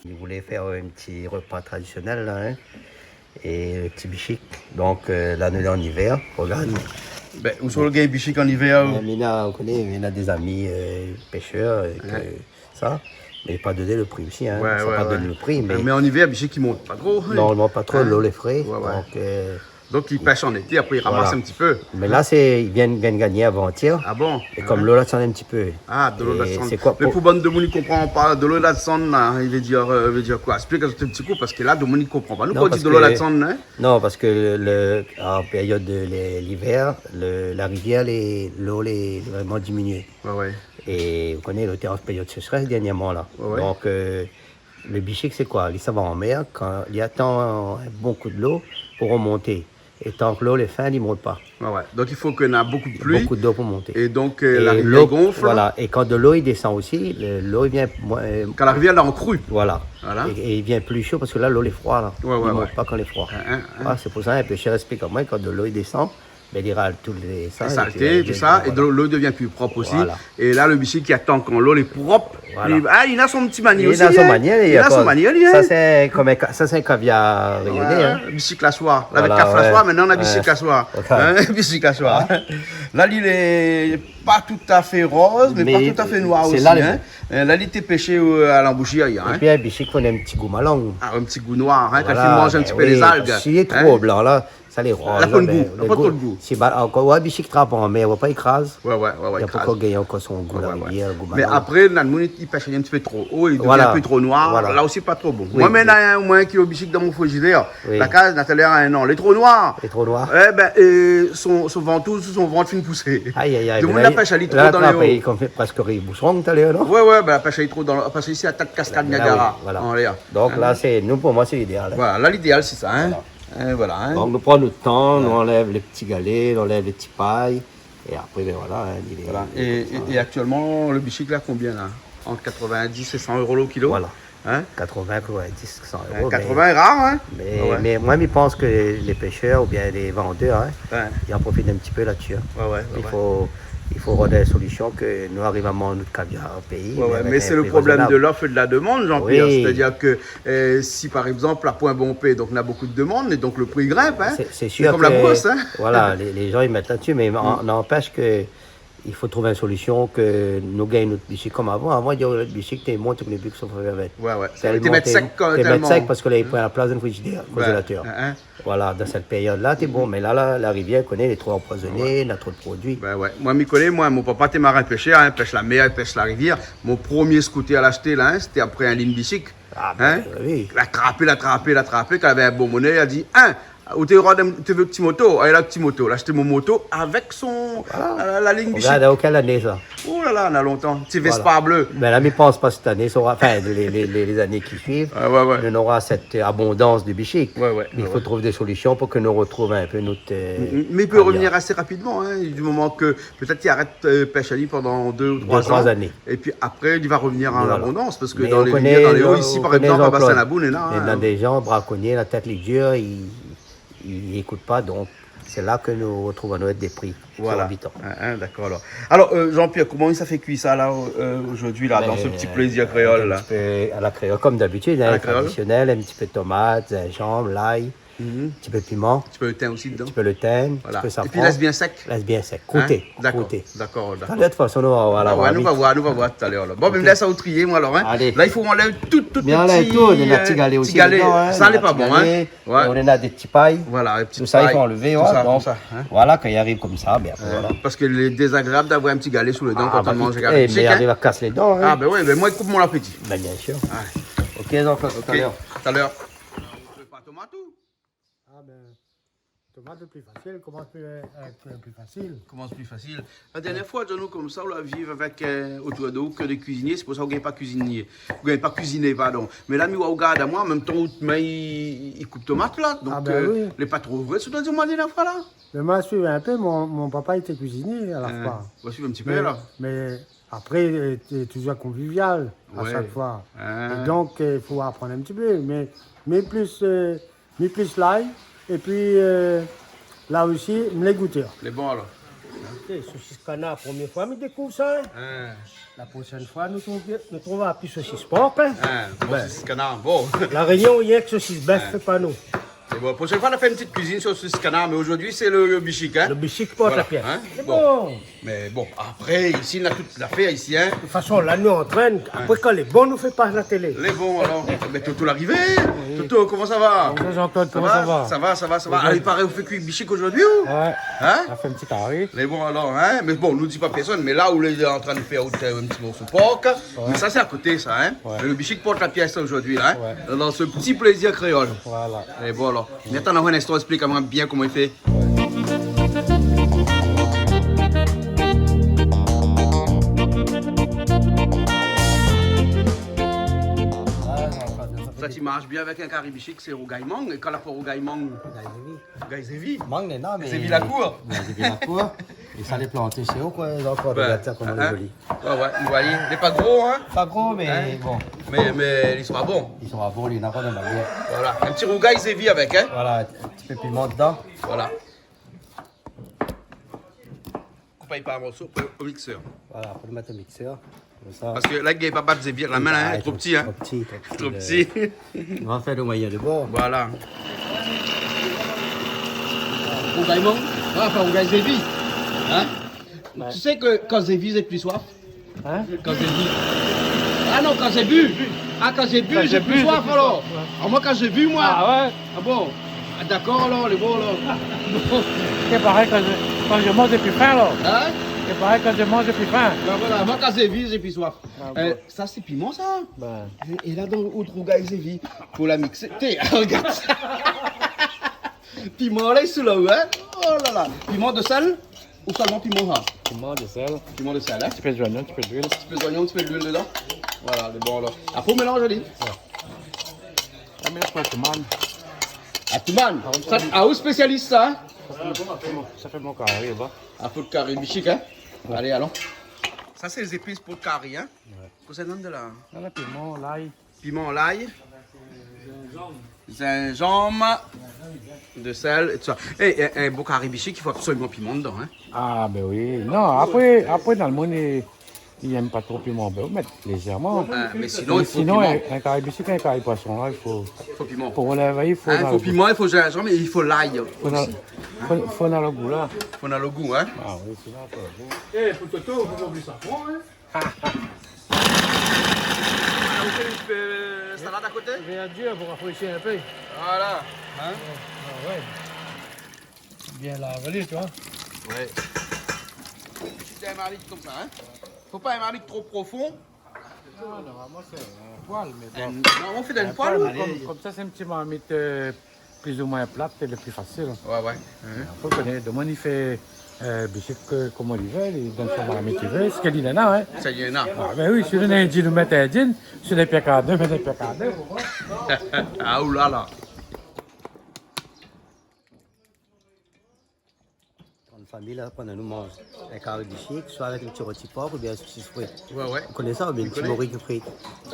Il voulait faire un petit repas traditionnel, là, hein, et un petit bichic. Donc, là, nous, en hiver, regarde. Ben, où sont le gars bichic en hiver? On connaît, il y a des amis pêcheurs, ça. Mais pas donner le prix aussi, hein. Ça pas donner le prix, mais en hiver, bichic, il monte pas trop. Non, il monte pas trop, l'eau est frais. Donc, il pêche en été, après, il ramasse un petit peu. Mais là, ils viennent gagner avant-hier. Ah bon? Et comme l'eau là descend un petit peu. Ah, de l'eau là descend. Mais pour bonne de monde, il comprend pas. De l'eau là descend, il veut dire quoi? Explique un petit coup, parce que là, de monde, il comprend pas. Nous, quand on dit de l'eau là descend, hein? Non, parce que en période de l'hiver, la rivière, l'eau est vraiment diminuée. Ouais. Et vous connaissez, l'eau était en période de sécheresse dernièrement là. Donc, le bichic, c'est quoi? Il s'en va en mer quand il attend un bon coup de l'eau pour remonter. Et tant que l'eau est fin, il ne monte pas. Donc il faut qu'il y ait beaucoup de pluie. Beaucoup d'eau pour monter. Et donc la rivière gonfle. Voilà. Et quand de l'eau il descend aussi, l'eau il vient. Quand la rivière est en crue. Voilà. Et il vient plus chaud parce que là l'eau est froide. Il ne monte pas quand il est froid. C'est pour ça un pêcheur explique à moi quand de l'eau il descend. Mais il râle tous les saletés, tout ça, et l'eau devient plus propre aussi. Et là, le bichic qui attend quand l'eau est propre, il a son petit manier aussi. Il a son manier. Il a son manier. Ça, c'est un caviar rayonné. Bichic la soie. Là, avec café la soie, maintenant on a bichic la soie. Bichic la soie. Là, il est pas tout à fait rose, mais pas tout à fait noir aussi. Là, il était pêché à l'embouchure. Et puis, un bichic, on a un petit goût malin. Un petit goût noir, quand il mange un petit peu les algues. S'il est trop blanc, là. Ça les rose. Elle n'a pas le goût. Elle n'a pas trop le goût. Ouais, bichic trappe en mer, on ne va pas écraser. Ouais. Il y a pourquoi gagner encore son goût la rivière, goût mais après, il pêche un petit peu trop haut, il devient un peu trop noir. Là aussi, pas trop bon. Moi, maintenant, moi qui est au bichic dans mon frigidaire, la case, Nathalie a un an. Elle est trop noire. Elle est trop noire. Eh ben, son ventre finit de pousser. Aïe. Donc, la pêche, elle est trop dans les hauts. Il fait presque riboucheron tout à l'heure, non? Ouais, la pêche, elle est trop dans parce que ici, à Tête Cascade Niagara. Donc là, pour moi, c'est l'idéal. Voilà, là, l'idéal, c'est ça. Voilà. Donc nous prenons notre temps, nous enlève les petits galets, nous enlève les petits pailles, et après, Et actuellement, le bichic, là, combien là? Entre 90 et 100 euros le kilo? Voilà. 80, 90, 100 euros. 80 est rare, hein? Mais moi, je pense que les pêcheurs ou bien les vendeurs, ils en profitent un petit peu là-dessus. Il faut avoir des solutions que nous arrivons à manger notre caviar au pays. Mais c'est le problème de l'offre et de la demande, Jean-Pierre. C'est-à-dire que si par exemple à Point Bompé, donc on a beaucoup de demandes et donc le prix grimpe, c'est sûr comme la brosse. Voilà, les gens ils mettent là-dessus, mais n'empêche que il faut trouver une solution que nous gagnons notre bichic comme avant. Avant, il y avait le bichic, tu montes tous les buts sauf avec. Tu mets sec quand même. Tu mets sec parce que là, il prend la place d'un frigidaire, congélateur. Voilà, dans cette période-là, t'es bon. Mais là, la rivière, elle est trop empoisonnée, il y a trop de produits. Moi, mon papa était marin pêcheur, pêche la mer, pêche la rivière. Mon premier scooter à l'acheter, là, c'était après un ligne bichic. Il a attrapé, quand il avait un bon monnaie, il a dit, ou tu veux un petit moto? Il a un petit moto. Il a acheté mon moto avec la ligne bichic. Regarde, quelle année ça? Oh là là, on a longtemps. Petit Vespa bleu. Mais là, je ne pense pas cette année, les années qui suivent, on aura cette abondance de bichic. Il faut trouver des solutions pour que nous retrouvions un peu notre. Mais il peut revenir assez rapidement, du moment que peut-être il arrête pêche à l'île pendant 2 ou 3 années. Et puis après, il va revenir en abondance. Parce que dans les rivières, dans les hauts, ici par exemple, à Bassin-la-Boune, il y a des gens braconniers, la tête les dure, ils n'écoutent pas, donc c'est là que nous retrouvons des prix habitants. D'accord alors. Jean-Pierre, comment ça fait cuire ça là aujourd'hui là, dans ce petit plaisir créole là? À la créole, comme d'habitude, traditionnel, un petit peu de tomate, gingembre, l'ail. Un petit peu de piment. Tu peux le thym aussi dedans. Tu peux le thym, un petit peu safran. Et puis laisse bien sec. Laisse bien sec. Côté. D'accord. De toute façon, nous va voir. Nous va voir tout à l'heure. Bon, mais me laisse à outrier, moi alors. Allez. Là, il faut enlever tout le petit. Enlève tout. On a petit galet aussi. Ça n'est pas bon. On a des petits pailles. Voilà, les petits pailles. Tout ça, il faut enlever. Voilà, quand il arrive comme ça, bien voilà. Parce que c'est désagréable d'avoir un petit galet sous les dents quand on mange. Mais il arrive à casser les dents. Ah, ben oui, mais moi, il coupe mon appétit. Bien sûr. Ok, donc, tout à l'heure. Tout à l'heure. Tomate plus facile, commence plus facile. Commence plus facile. La dernière fois, nous comme ça, on a vivre avec autour de nous que des cuisiniers, c'est pour ça qu'on ne gagne pas cuisinier. On gagne pas cuisiner, pardon. Mais là, nous, on regarde à moi, en même temps, il coupe tomate là. Donc, les pas trop vrai, c'est dans la dernière fois là. Mais moi, je suis un peu, mon papa était cuisinier à la fois. Moi, je suis un petit peu là. Mais après, il est toujours convivial à chaque fois. Et donc, il faut apprendre un petit peu. Mais plus l'ail. Et puis, là aussi, les goûteurs. Les bons alors. Saucisse canard, première fois, mais découvre ça. Hein. La prochaine fois, nous trouvons plus saucisse porc. Hein. Saucisse canard, bon. La Réunion, il y a que saucisse bœuf, fait pas nous. Et bon, la prochaine fois, on a fait une petite cuisine sur saucisse canard, mais aujourd'hui, c'est le bichic. Hein. Le bichic porte la pièce. Hein. C'est bon. Mais bon, après, ici, on a toute l'affaire ici. Hein. De toute façon, là, nous entraîne. Après, quand les bons nous fait pas la télé. Les bons, alors. Mais Toto l'arrivée. Toto, comment ça va? Bonjour Jean-Claude, comment ça va? Ça va. Allez, pareil, vous faites cuire bichic aujourd'hui ou? Ouais. Hein? On a fait un petit carré. Les bons, alors, hein? Mais bon, nous dit pas personne, mais là où il est en train de faire un petit morceau de porc, mais ça, c'est à côté, ça, hein? Ouais. Mais le bichic porte la pièce aujourd'hui, hein? Ouais. Dans ce petit plaisir créole. Voilà. Et bon, alors. Maintenant, dans un instant, explique-moi bien comment il fait. Ça, tu marches bien avec un carré bichic, c'est rougaillement. Et quand la pour rougaillement, Gaïzevi. Mangue, non, mais. C'est Villacourt. C'est Villacourt. Et ça les planter chez eux, quoi. Donc, on regarde ça comme on est joli. Ouais, vous voyez. Il n'est pas gros, hein? Pas gros, mais bon. Mais ils sont pas bons. Ils sont à bon, ils n'ont pas de manière. Voilà. Un petit rougail Zévi avec, hein? Voilà, un petit peu de piment dedans. Voilà. Coupe pas un morceau au mixeur. Voilà, pour le mettre au mixeur. Comme ça. Parce que là, il n'y a pas de Zévi. La main, là, est trop petit, hein? Trop petit. On va faire le moyen de bord. Voilà. Rougaillement? Enfin, rougail Zévi. Hein? Ouais. Tu sais que quand j'ai vu, j'ai plus soif. Hein? Quand j'ai bu. Ah non, quand j'ai bu. Ah, quand j'ai bu, j'ai plus soif alors. Ah, moi, quand j'ai bu, moi. Ah ouais? Ah bon? Ah, d'accord alors, les bons alors. C'est pareil quand je mange, j'ai plus faim alors. Hein? C'est pareil quand je mange, j'ai plus faim. Ben voilà, moi, quand j'ai vu, j'ai plus soif. bon. Ça, c'est piment, ça? Ben. Et là, dans l'autre rougail, j'ai vu. Pour la mixer. Regarde ça. Piment là, sous là, hein? Oh là là. Piment de sel? Ou seulement piment rare? Piment de sel. Piment de sel, hein? Un petit peu d'oignon, un petit peu d'huile. Un petit peu d'oignon, un petit peu d'huile dedans. Voilà, c'est bon là. Après, on mélange, Ali. Ça mélange pas tout le monde. Ah, tout mal. Ah, où spécialiste, ça? Hein? Ça fait bon carré, va. Ah, pour le carré bichic, hein? Allez, allons. Ça, c'est les épices pour le carré, hein? Qu'est-ce que ça donne de là? Là, le piment, l'ail. Piment, l'ail. Gingembre. De sel et tout ça. Et un beau carré bichic, il faut absolument piment dedans, hein? Ah, ben oui. Non, après dans le monde, ils n'aiment pas trop piment. Ben, mettre légèrement. Mais sinon, il faut sinon, piment. un carré bichic, un carré poisson, là, il faut Piment. pour relever, il faut. Il faut piment, il faut gingembre et il faut l'ail. Faut dans le goût, là. Il faut dans le goût, hein? Ah oui, c'est là, pour le goût. Eh, pour Toto, il faut pas oublier ça. Bon, hein? Vous faites une salade à côté? Rien Dieu pour rafraîchir un peu. Voilà. Hein? Ah ouais. Bien laver, tu vois. Ouais. C'est un marmite comme ça, hein? Faut pas un marmite trop profond. Non, normalement c'est un poil, mais bon. Non, on fait dans une poêle ou? Comme ça, c'est un petit marmite plus ou moins plate, c'est le plus facile. Ouais, ouais. Il faut connaître. Demain, il fait bichic comme il veut, il donne son marmite qu'il veut. C'est qu'il y en a, hein? Ça y en a. Ah, ben oui, si on a un jean, nous mettons un jean. Si on a des pieds à deux, mettons des pieds à deux. Ah, oulala. Famille là, pendant nous mange un carré bichic, soit avec un petit rôti porc ou bien un saucisse frite. Ouais, ouais. Vous connaissez ça ou bien un petit morique frite.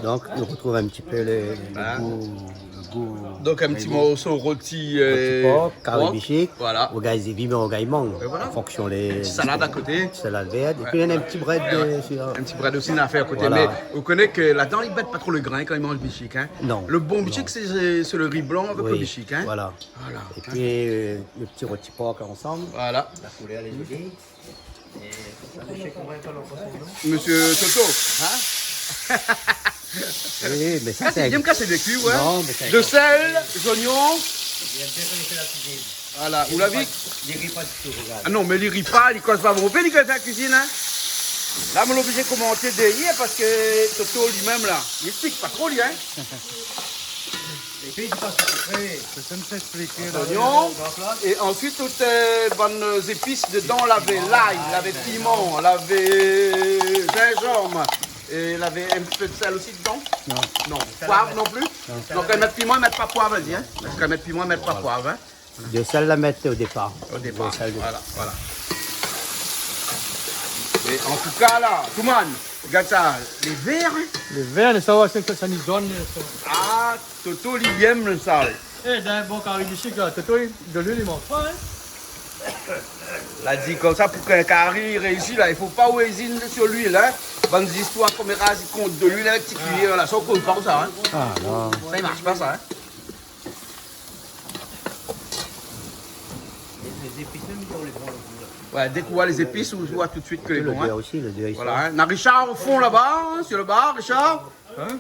Donc, on retrouve un petit peu le goût. Donc, un petit morceau rôti. Porc, carré bichic, Voilà. rougail zévi, mais rougail mangue. voilà. En fonction les. Salade à côté. Salade verte. Et puis, il y a un petit bread de. Un petit bras aussi à faire à côté. Voilà. Mais vous connaissez que là-dedans, ils ne mettent pas trop le grain quand ils mangent bichic. Hein? Non. Le bon bichic, c'est le riz blanc avec le bichic. Hein? Voilà. Voilà. Et puis, le petit rôti porc ensemble. Voilà. La couleur, elle est jolie. Et ça me fait combien de temps? Monsieur Toto. Hein? Oui, mais ça, Ah, c'est bien me casser le cul, ouais. Non, mais c'est de sel, d'oignons. Il y a bien connaissé la cuisine. Voilà, vous l'avez? Il rit pas du tout, regarde. Ah non, mais il rit pas, il casse pas mon père, il fait la cuisine. Hein? Là, on est obligé de commenter derrière parce que Toto lui-même, là, il explique pas trop, lui. Hein? Et puis, tu passes après. C'est ça me s'expliquer. Oignons. Et ensuite, toutes les bonnes épices dedans. On avait l'ail, on avait piment, on avait gingembre. Et il avait un petit peu de sel aussi dedans? Non. Non. Poivre non plus? Non. Donc, quand ils mettent piment, ils mettent pas poivre, vas-y. Hein? Quand ils mettent piment, ils mettent pas poivre. Hein? De sel la mettre au départ. Au départ. De sel de- Voilà, voilà. Et en tout cas, là, tout le monde, regarde ça, les verres. Hein? Les verres, ça, ça nous donne. Ah, Toto, il aime le sale. Eh, d'un bon carré bichic, Toto, de l'huile, il mange pas, hein? Là, dit comme ça, pour qu'un carré réussisse, là, il ne faut pas oésiner sur l'huile. Hein. Bonnes histoires comme les rases, ils comptent de l'huile avec petite cuillère, là, ça, on ne compte pas ça. Hein. Ah non. Ça, il ne marche pas, ça. Hein. Les épices, même, on les prend. Ouais, dès qu'on voit les épices, on voit tout de suite que les Le bons. deuil Hein. aussi, le deuil. Voilà, hein. On a Richard au fond là-bas, hein, sur le bar, Richard. Hein.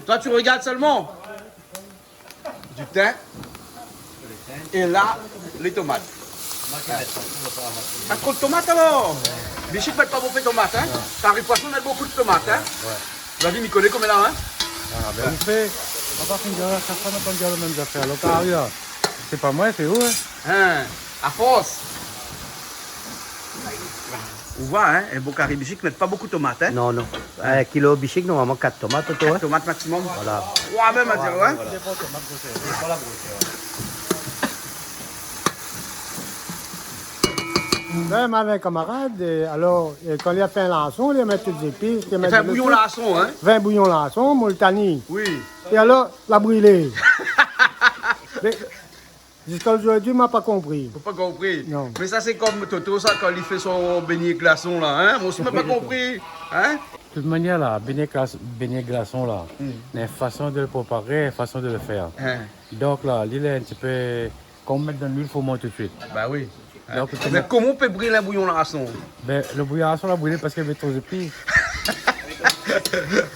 Toi, tu regardes seulement du thym. Et là, les tomates. Pas trop de tomates alors. Bichic ne met pas beaucoup de tomates. Hein. Carré poisson met beaucoup de tomates. Hein. La vie, m'y connaît comme là. Hein. Ah ben vous faites, on va faire chaque fois on fait les mêmes affaires. Le carrière, c'est pas moi, c'est où hein? Hein. À force. On voit, hein, un beau carré bichic ne met pas beaucoup de tomates. Hein. Non, non. Un kilo bichic, normalement 4 tomates, toi. 4 tomates maximum. Voilà. 3 même à dire, ouais. Même avec un camarade, alors, quand il a fait un lançon, il met toutes les épices. Il C'est un bouillon laçon, hein. 20 bouillons lançon, Moltani. Oui. Et alors, la brûlé. Jusqu'à aujourd'hui, il m'a pas compris. Faut pas compris. Non. Mais ça, c'est comme Toto, ça, quand il fait son beignet glaçon, là. Hein. Moi aussi, je n'ai pas compris. Hein. De toute manière, là, beignet glaçon, là, il y a une façon de le préparer, une façon de le faire. Hein. Donc là, l'île est un petit peu... Quand on met dans l'huile, il faut monter tout de suite. Bah oui. Hein. Donc, Mais comment on peut brûler un bouillon laçon? ben, le bouillon l'a brûlé parce qu'il y avait trop d'épices.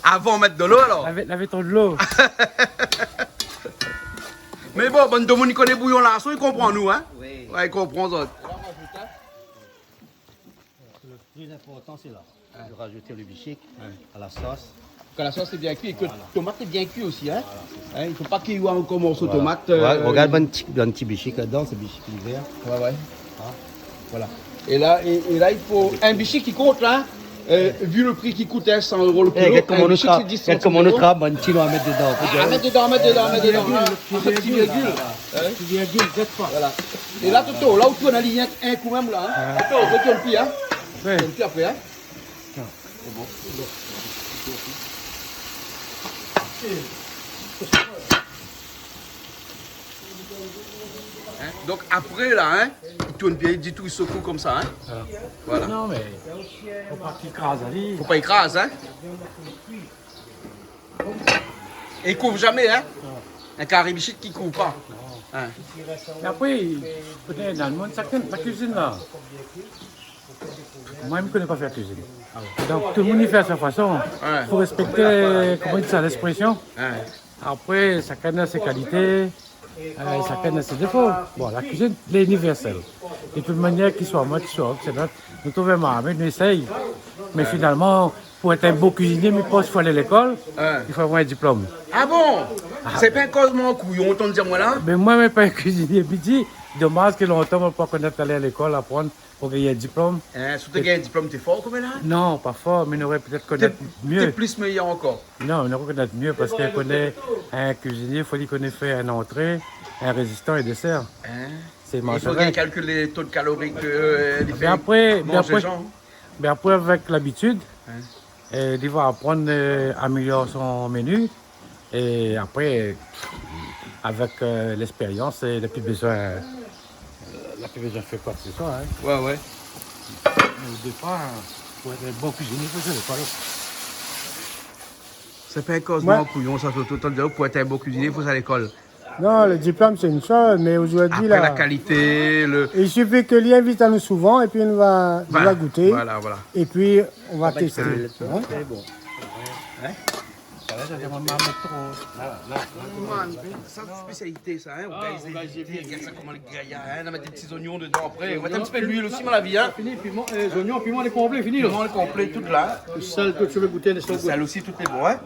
Avant de mettre de l'eau, alors. Il y avait trop de l'eau. Mais bon, bon, tout le monde qui connaît bouillon laçon, il comprend nous, hein? Oui. Ouais, il comprend ça. Le plus important, c'est là. De rajouter le bichic à la sauce. Que la sauce est bien cuite et que la tomate est bien cuite aussi, hein? Hein, il ne faut pas qu'il y ait encore un morceau de tomate. Ouais, regarde, un petit bichic là-dedans, c'est bichic vert. Ouais, ouais. Voilà. Et là, il faut un bichic qui compte, là. Vu le prix qui coûte 100 € le kilo, un bichic c'est 10 centimes. Comme on le trappe, un petit à mettre dedans. À mettre dedans, à mettre dedans, à mettre dedans. Un petit virgule. Petit virgule, cette fois. Voilà. Et là, Toto, là où tu as la ligne, un coup même là. Hein. Toto, tu as le pied, hein? Oui. Tu as le pied après, hein? C'est bon. Hein? Donc après là, hein, il tourne bien, il dit tout, il secoue comme ça. Hein? Voilà. Non, mais faut pas qu'il crase, allez. Faut pas écraser, hein? Et il couvre jamais, hein? Un carré bichette qui couvre pas. Hein? Et après, peut-être dans le monde, la cuisine là. Moi, je ne connais pas faire cuisine. Donc tout le monde y fait à sa façon. Il faut respecter, comment dire ça, l'expression. Hein? Après, chacun a ses qualités, chacun a ses défauts. Bon, la cuisine, elle est universelle. Et de toute manière, qu'il soit moi, qu'il soit autre, c'est notre. Nous trouvons marre, nous essayons. Mais finalement, pour être un beau cuisinier, mais pas il faut aller à l'école, il faut avoir un diplôme. Ah bon? C'est pas un cosmo couillon, on dire moi là? Mais moi, je ne suis pas un cuisinier. Puis dit, dommage que longtemps, on ne peut pas connaître aller à l'école, apprendre pour gagner un diplôme. Surtout qu'il y a un diplôme, t'es fort comme là? Non, pas fort, mais on aurait peut-être connaître mieux. T'es plus meilleur encore. Non, on aurait connaître mieux parce qu'il connaît un cuisinier, il faut qu'il connaisse faire un entrée, un résistant et dessert. Hein? C'est Il faut bien calculer les taux de calories que les gens. Mais après, avec l'habitude, il va apprendre à améliorer son menu. Et après, avec l'expérience, il n'a plus besoin. Il n'a plus besoin de faire quoi que ce soit. Hein. Ouais, ouais. Mais au départ, pour être un bon cuisinier, il faut faire l'école. C'est pas un cosmo couillon, ça, pour être un bon cuisinier, il faut aller à l'école. Non, le diplôme, c'est une chose, mais aujourd'hui, là... la qualité, il suffit que l'y invite à nous souvent, et puis on va goûter. Voilà, voilà. Et puis, on va tester. C'est bon. Hein? Ça, c'est une spécialité, ça, hein? Regarde ça, comment les gaillards, hein? On va mettre des petits oignons dedans après. On va mettre un petit peu d'huile aussi, mon vie, hein? Fini, piment, les oignons, piment, les complets, fini. Piment, les complets, tout là. Le sel que tu veux goûter, les Le sel aussi, tout est bon, hein?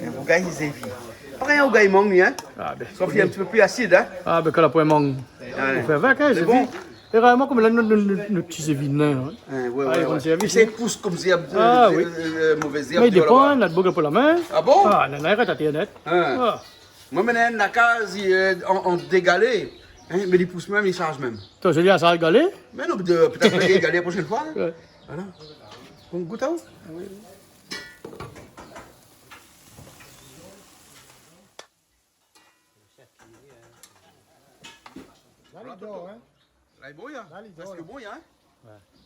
Et vos gars, ils évitent. Rien au gars, il manque, lui, hein? Sauf qu'il est un petit peu plus acide, hein? Ah, ben, quand la poêle manque. On fait avec, hein? C'est bon. Et vraiment comme le petit sévinin. C'est pousse comme c'est mauvais herbe. Mais il dépend, là, de pour la main. Ah bon? Ah, la naïra, t'as net. Moi, maintenant, la case, en dégalé. Mais il pousse même, il charge même. Toi, je dis à ça a galé? Mais non, peut-être qu'il égaler la prochaine fois. Voilà. On goûte à où? Voilà, il dort, hein. Là, il est bon, hein. Là, il dort, Presque là. bon, hein.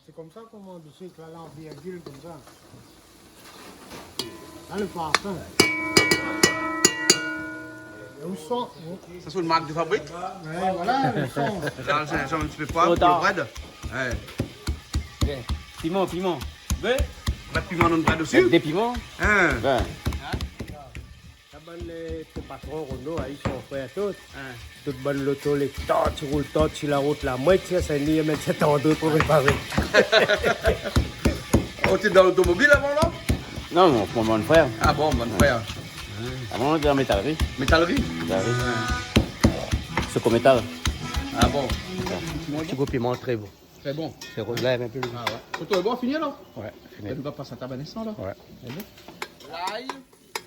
C'est comme ça qu'on mange du sucre, là, en virgule, comme ça. Là, le parfum. Et où sont Ça, c'est une marque de fabrique. Ouais, voilà, le son. Là, c'est un petit peu froid pour le bread. Ouais. Piment. Ouais. Pas de piment dans le bread dessus. Des piments. Hein. Ben. Les patrons Renault, ils sont frères tous. Tout bonne l'auto, les temps, tu roules tant, tu la route la moitié, ça n'y a même 7 ans d'autres pour réparer. Oh, t'es dans l'automobile avant là? Non, mon frère. Ah bon, mon frère. Avant, on était en métallerie. Métallerie? C'est comme métal. Ah bon. Petit goût piment très bon. Très bon. C'est rose là, un peu. Ah ouais. Photo est bon, fini là? Ouais, Tu vas passer à ta naissance là? Ouais. L'ail,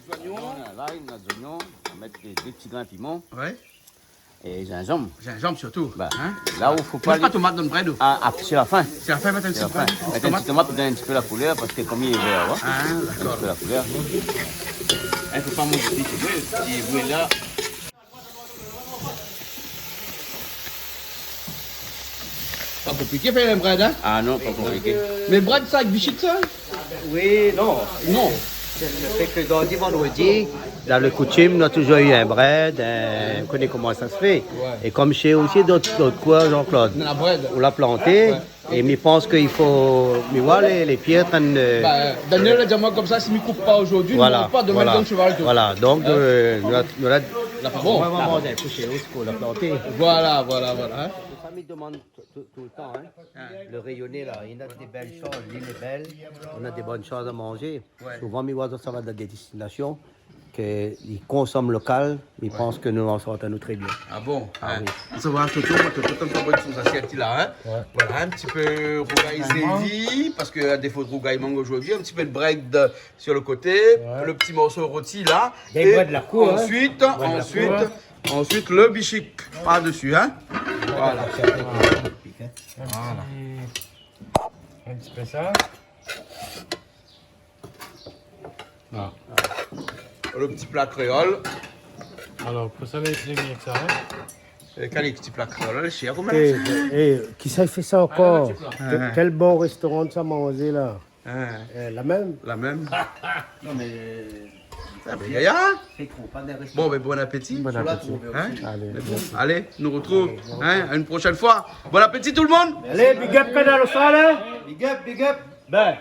l'oignon. Là, on a des oignons, on va mettre des petits grains de piment Ouais. et gingembre. Gingembre surtout. Bah, Hein? là où il ne faut pas. Pas de tomate dans le bread. C'est la fin. C'est la fin, mettre un C'est la petit fin. peu. Mettre un petit tomate pour donner un petit peu la couleur parce que comme il est vert, hein, Ah, un d'accord. peu la couleur. Il ne faut pas manger si vous est là. Pas compliqué faire un bread, hein? Ah non, pas compliqué. Mais le bread, ça avec bichette ça? Oui, non. Non. C'est le fait que dans le vendredi, dans le coutume, on a toujours eu un bread, on connaît comment ça se fait. Et comme chez aussi d'autres coins, Jean-Claude, Dans la bread. on l'a planté, et je pense qu'il faut, mais voilà, les pieds en train de... Bah, Daniel a dit à moi comme ça, si ne coupe pas aujourd'hui, Voilà, ne coupe pas demain voilà, dans le cheval. Tout. voilà, donc nous l'a Là, pas bon. vraiment couché aussi pour la planter. Voilà. Hein. Les familles demandent tout le temps, le rayonner là, il y a des belles choses, l'île est belle, on a des bonnes choses à manger. Souvent, mes oiseaux, ça va dans des destinations qu'ils consomment local, ils pensent que nous en sortons nous très bien. Ah bon? Ah hein. oui. Ça va, Toto, on fabrique sous assiette là. Hein? Voilà, un petit peu rougaille saisie, parce qu'à défaut de rougaille mangue aujourd'hui, un petit peu de bread sur le côté, le petit morceau rôti là. Des Et bread de la cour, ensuite, hein. ensuite le bichic par-dessus. Hein? Voilà. Un petit peu ça. Le petit plat créole. Alors, pour ça, les mieux que ça. Quel est le petit plat créole? C'est cher, comment? Qui ça fait ça encore? Ah. Quel bon restaurant de ça manger là? Hein, La même? la même. Non mais... Ça fait yaya. C'est trop, pas des Bon, ben bon appétit. Bon appétit. Hein? Allez. Allez, nous retrouve une prochaine fois. Bon appétit tout le monde. Allez, big up Canal Australien! Big up! Ben!